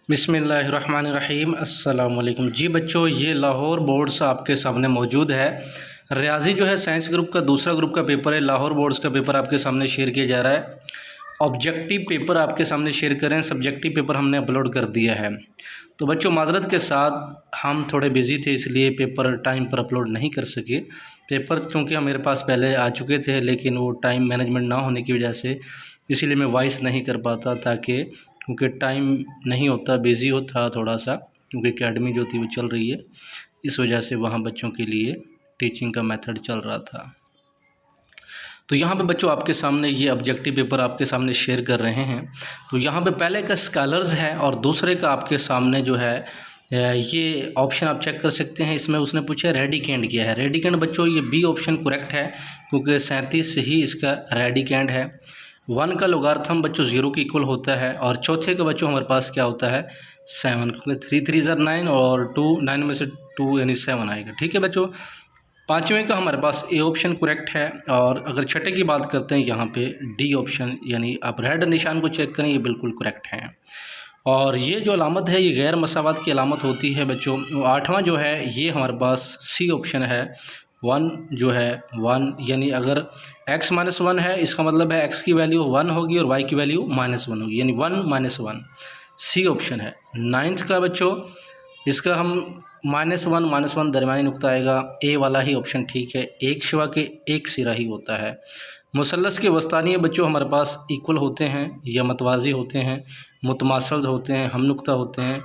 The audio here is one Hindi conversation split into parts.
बिस्मिल्लाहिर्रहमानिर्रहीम। अस्सलाम वालेकुम। जी बच्चों, ये लाहौर बोर्ड्स आपके सामने मौजूद है। रियाजी जो है साइंस ग्रुप का दूसरा ग्रुप का पेपर है। लाहौर बोर्ड्स का पेपर आपके सामने शेयर किया जा रहा है। ऑब्जेक्टिव पेपर आपके सामने शेयर करें, सब्जेक्टिव पेपर हमने अपलोड कर दिया है। तो बच्चों माजरत के साथ हम थोड़े बिज़ी थे, इसलिए पेपर टाइम पर अपलोड नहीं कर सके। पेपर क्योंकि मेरे पास पहले आ चुके थे, लेकिन वो टाइम मैनेजमेंट ना होने की वजह से इसीलिए मैं वॉइस नहीं कर पाता, ताकि क्योंकि टाइम नहीं होता, बिज़ी होता थोड़ा सा, क्योंकि एकेडमी जो थी वो चल रही है, इस वजह से वहाँ बच्चों के लिए टीचिंग का मेथड चल रहा था। तो यहाँ पे बच्चों आपके सामने ये ऑब्जेक्टिव पेपर आपके सामने शेयर कर रहे हैं। तो यहाँ पे पहले का स्कॉलर्स है और दूसरे का आपके सामने जो है ये ऑप्शन आप चेक कर सकते हैं। इसमें उसने पूछा रेडिकेंड क्या है। रेडिकेंड बच्चों ये बी ऑप्शन करेक्ट है, क्योंकि 37 ही इसका रेडिकेंड है। 1 का लोगार्थम बच्चों 0 के इक्वल होता है, और चौथे का बच्चों हमारे पास क्या होता है 7, क्योंकि 3 3 ज़र 9 और 2 9 में से 2 यानी 7 आएगा। ठीक है बच्चों, पाँचवें का हमारे पास ए ऑप्शन करेक्ट है। और अगर छठे की बात करते हैं यहाँ पे डी ऑप्शन, यानी आप रेड निशान को चेक करें, ये बिल्कुल करेक्ट है। और ये जो अलामत है ये गैर मसावत की अलामत होती है बच्चों। 8वां जो है ये हमारे पास सी ऑप्शन है। 1 जो है 1, यानी अगर x - 1 है, इसका मतलब है x की वैल्यू 1 होगी और y की वैल्यू -1 होगी, यानी 1 - 1 सी ऑप्शन है। 9th का बच्चों इसका हम -1 दरमियानी नुक्ता आएगा, ए वाला ही ऑप्शन ठीक है। एक शिवा के एक सिरा ही होता है। मुसल्लस के वस्तानिये बच्चों हमारे पास इक्वल होते हैं या मतवाज़ी होते हैं, मुतमासल होते हैं, हम नुक्ता होते हैं।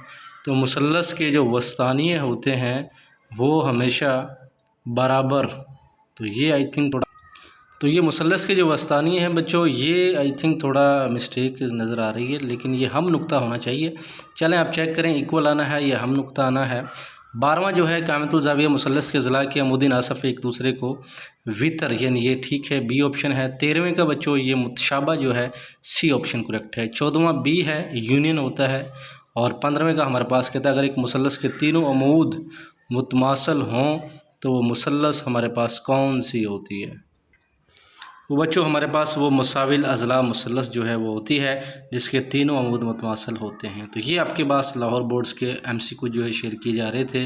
तो मुसल्लस के जो वस्तानिये होते हैं वो हमेशा बराबर, तो ये आई थिंक थोड़ा, तो ये मुसल्लस के जो वस्तानिये हैं बच्चों, ये आई थिंक थोड़ा मिस्टेक नज़र आ रही है, लेकिन ये हम नुक्ता होना चाहिए। चलें आप चेक करें, इक्वल आना है या हम नुक्ता आना है। 12वां जो है कामतुल ज़ाविया मुसल्लस के ज़िला के अमुदी नासफ़ एक दूसरे को वितर, यानी ये ठीक है, बी ऑप्शन है। 13वें का बच्चों ये मुतशाबा जो है सी ऑप्शन करेक्ट है। 14वां बी है, यूनियन होता है। और 15वें का हमारे पास कहता है अगर एक मुसल्लस के तीनों अमूद मुतमासल हों तो वो मुसल्लस हमारे पास कौन सी होती है। वो बच्चों हमारे पास वो मुसाविल अज़ला मुसल्लस जो है वो होती है, जिसके तीनों अमूद मुतमासल होते हैं। तो ये आपके पास लाहौर बोर्ड्स के MCQ जो है शेयर किए जा रहे थे।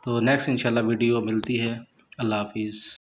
तो नेक्स्ट इंशाल्लाह वीडियो मिलती है। अल्लाह हाफिज़।